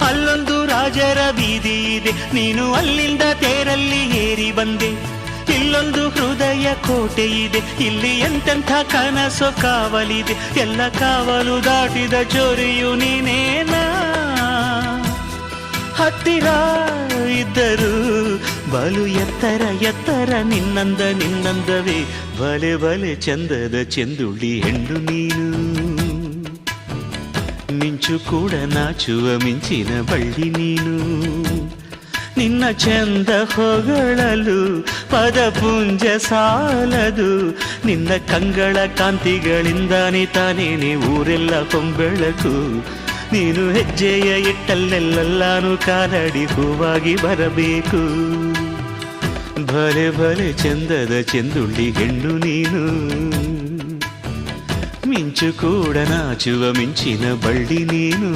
ಅಲ್ಲೊಂದು ರಾಜರ ಬೀದಿ ಇದೆ, ನೀನು ಅಲ್ಲಿಂದ ತೇರಲ್ಲಿ ಏರಿ ಬಂದೆ. ಇಲ್ಲೊಂದು ಹೃದಯ ಕೋಟೆ ಇದೆ, ಇಲ್ಲಿ ಎಂತೆಂಥ ಕನಸು ಕಾವಲಿದೆ. ಎಲ್ಲ ಕಾವಲು ದಾಟಿದ ಚೋರಿಯು ನೀನೇನಾ. ಹತ್ತಿರ ಇದ್ದರು ಬಲು ಎತ್ತರ ಎತ್ತರ ನಿನ್ನಂದವೇ. ಬಲೆ ಬಲೆ ಚಂದದ ಚೆಂದುಳ್ಳಿ ಹೆಣ್ಣು ನೀನು. ಮಿಂಚು ಕೂಡ ನಾಚುವ ಮಿಂಚಿನ ಬಳ್ಳಿ ನೀನು. ನಿನ್ನ ಚಂದ ಹೊಗಳಲು ಪದಪುಂಜ ಸಾಲದು. ನಿನ್ನ ಕಂಗಳ ಕಾಂತಿಗಳಿಂದಾನೆ ತಾನೇನೆ ಊರೆಲ್ಲ ಹೊಂಬೆಳಕು. ನೀನು ಹೆಜ್ಜೆಯ ಇಟ್ಟಲ್ಲೆಲ್ಲಾನು ಕಾಲಡಿ ಹೂವಾಗಿ ಬರಬೇಕು. ಭಲೆ ಭಲೆ ಚಂದದ ಚೆಂದುಳ್ಳಿ ಹೆಣ್ಣು ನೀನು. ಮಿಂಚು ಕೂಡ ನಾಚುವ ಮಿಂಚಿನ ಬಳ್ಳಿ ನೀನು.